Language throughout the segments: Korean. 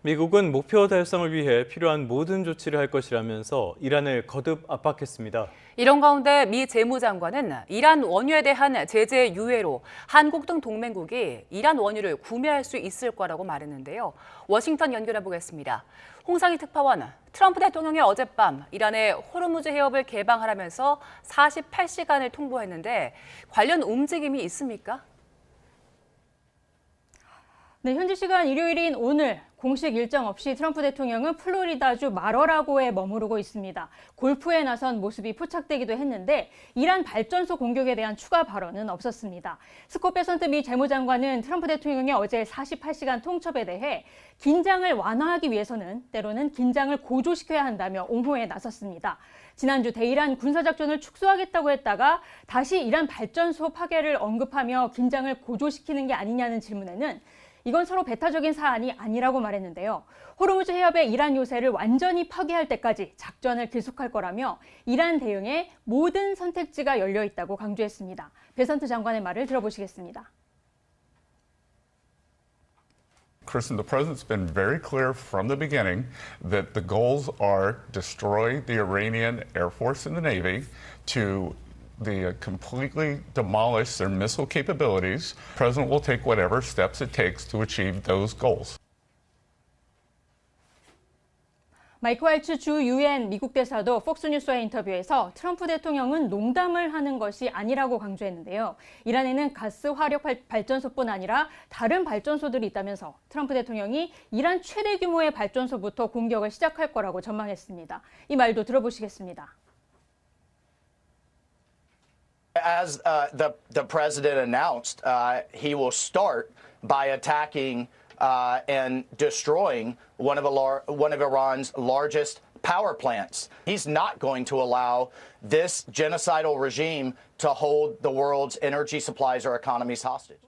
미국은 목표 달성을 위해 필요한 모든 조치를 할 것이라면서 이란을 거듭 압박했습니다. 이런 가운데 미 재무장관은 이란 원유에 대한 제재 유예로 한국 등 동맹국이 이란 원유를 구매할 수 있을 거라고 말했는데요. 워싱턴 연결해 보겠습니다. 홍상희 특파원, 트럼프 대통령이 어젯밤 이란의 호르무즈 해협을 개방하라면서 48시간을 통보했는데 관련 움직임이 있습니까? 네, 현지 시간 일요일인 오늘 공식 일정 없이 트럼프 대통령은 플로리다주 마러라고에 머무르고 있습니다. 골프에 나선 모습이 포착되기도 했는데 이란 발전소 공격에 대한 추가 발언은 없었습니다. 스콧 베선트 미 재무장관은 트럼프 대통령의 어제 48시간 통첩에 대해 긴장을 완화하기 위해서는 때로는 긴장을 고조시켜야 한다며 옹호에 나섰습니다. 지난주 대이란 군사작전을 축소하겠다고 했다가 다시 이란 발전소 파괴를 언급하며 긴장을 고조시키는 게 아니냐는 질문에는 이건 서로 배타적인 사안이 아니라고 말했는데요. 호르무즈 해협의 이란 요새를 완전히 파괴할 때까지 작전을 계속할 거라며 이란 대응에 모든 선택지가 열려 있다고 강조했습니다. 베선트 장관의 말을 들어보시겠습니다. Kirsten, the president's been very clear from the beginning that the goals are destroy the Iranian Air Force and the Navy, to completely demolish their missile capabilities. The president will take whatever steps it takes to achieve those goals. 마이크 왈츠 주 유엔 미국 대사도 폭스뉴스와의 인터뷰에서 트럼프 대통령은 농담을 하는 것이 아니라고 강조했는데요. 이란에는 가스 화력 발전소뿐 아니라 다른 발전소들이 있다면서 트럼프 대통령이 이란 최대 규모의 발전소부터 공격을 시작할 거라고 전망했습니다. 이 말도 들어보시겠습니다. As the president announced, he will start by attacking and destroying one of Iran's largest power plants. He's not going to allow this genocidal regime to hold the world's energy supplies or economies hostage.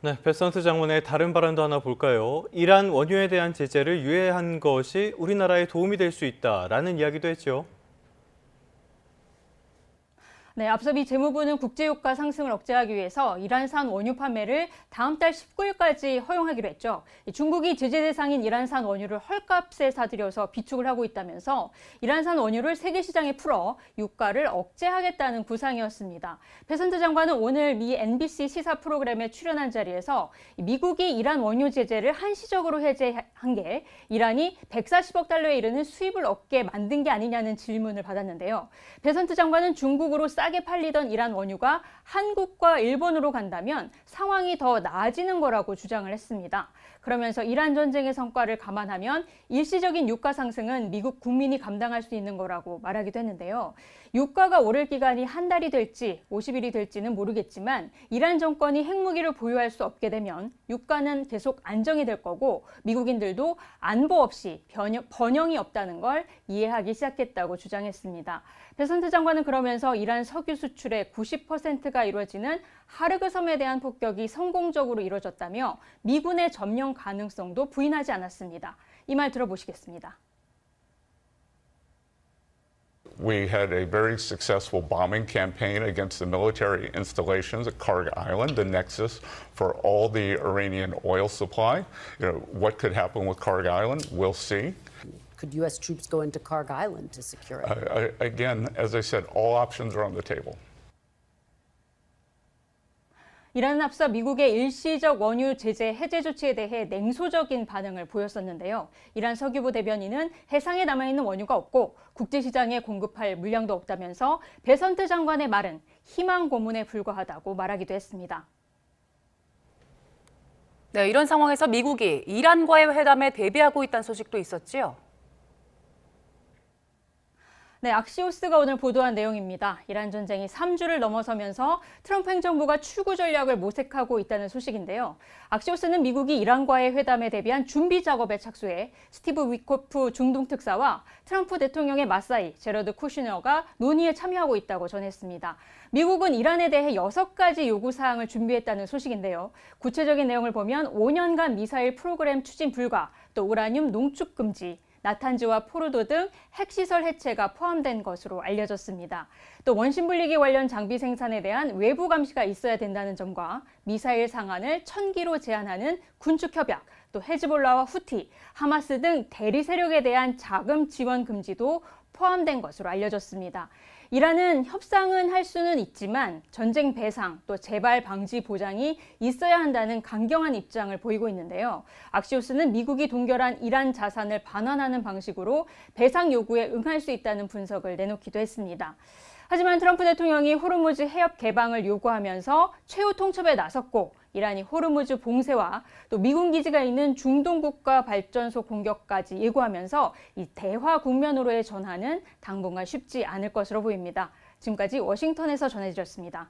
네, 베선트 장관의 다른 발언도 하나 볼까요? 이란 원유에 대한 제재를 유예한 것이 우리나라에 도움이 될 수 있다라는 이야기도 했죠. 네, 앞서 미 재무부는 국제유가 상승을 억제하기 위해서 이란산 원유 판매를 다음 달 19일까지 허용하기로 했죠. 중국이 제재 대상인 이란산 원유를 헐값에 사들여서 비축을 하고 있다면서 이란산 원유를 세계 시장에 풀어 유가를 억제하겠다는 구상이었습니다. 베선트 장관은 오늘 미 NBC 시사 프로그램에 출연한 자리에서 미국이 이란 원유 제재를 한시적으로 해제한 게 이란이 140억 달러에 이르는 수입을 얻게 만든 게 아니냐는 질문을 받았는데요. 베선트 장관은 중국으로 싸게 팔리던 이란 원유가 한국과 일본으로 간다면 상황이 더 나아지는 거라고 주장을 했습니다. 그러면서 이란 전쟁의 성과를 감안하면 일시적인 유가 상승은 미국 국민이 감당할 수 있는 거라고 말하기도 했는데요. 유가가 오를 기간이 한 달이 될지 50일이 될지는 모르겠지만 이란 정권이 핵무기를 보유할 수 없게 되면 유가는 계속 안정이 될 거고 미국인들도 안보 없이 번영이 없다는 걸 이해하기 시작했다고 주장했습니다. 베선트 장관은 그러면서 이란 석유 수출의 90%가 이루어지는 하르그 섬에 대한 폭격이 성공적으로 이루어졌다며 미군의 점령 가능성도 부인하지 않았습니다. 이 말 들어보시겠습니다. We had a very successful bombing campaign against the military installations at Karg Island, the nexus for all the Iranian oil supply. What could happen with Karg Island, we'll see. Could U.S. troops go into Karg Island to secure it? Again, as I said, all options are on the table. 이란은 앞서 미국의 일시적 원유 제재 해제 조치에 대해 냉소적인 반응을 보였었는데요. 이란 석유부 대변인은 해상에 남아있는 원유가 없고 국제시장에 공급할 물량도 없다면서 베선트 장관의 말은 희망 고문에 불과하다고 말하기도 했습니다. 네, 이런 상황에서 미국이 이란과의 회담에 대비하고 있다는 소식도 있었지요. 네, 악시오스가 오늘 보도한 내용입니다. 이란 전쟁이 3주를 넘어서면서 트럼프 행정부가 추구 전략을 모색하고 있다는 소식인데요. 악시오스는 미국이 이란과의 회담에 대비한 준비 작업에 착수해 스티브 위코프 중동 특사와 트럼프 대통령의 맞사이 제러드 쿠슈너가 논의에 참여하고 있다고 전했습니다. 미국은 이란에 대해 6가지 요구사항을 준비했다는 소식인데요. 구체적인 내용을 보면 5년간 미사일 프로그램 추진 불가, 또 우라늄 농축 금지, 나탄즈와 포르도 등 핵시설 해체가 포함된 것으로 알려졌습니다. 또 원심 분리기 관련 장비 생산에 대한 외부 감시가 있어야 된다는 점과 미사일 상한을 1000기로 제한하는 군축 협약, 또 헤즈볼라와 후티, 하마스 등 대리 세력에 대한 자금 지원 금지도 포함된 것으로 알려졌습니다. 이란은 협상은 할 수는 있지만 전쟁 배상 또 재발 방지 보장이 있어야 한다는 강경한 입장을 보이고 있는데요. 악시오스는 미국이 동결한 이란 자산을 반환하는 방식으로 배상 요구에 응할 수 있다는 분석을 내놓기도 했습니다. 하지만 트럼프 대통령이 호르무즈 해협 개방을 요구하면서 최후 통첩에 나섰고 이란이 호르무즈 봉쇄와 또 미군 기지가 있는 중동 국가 발전소 공격까지 예고하면서 이 대화 국면으로의 전환은 당분간 쉽지 않을 것으로 보입니다. 지금까지 워싱턴에서 전해드렸습니다.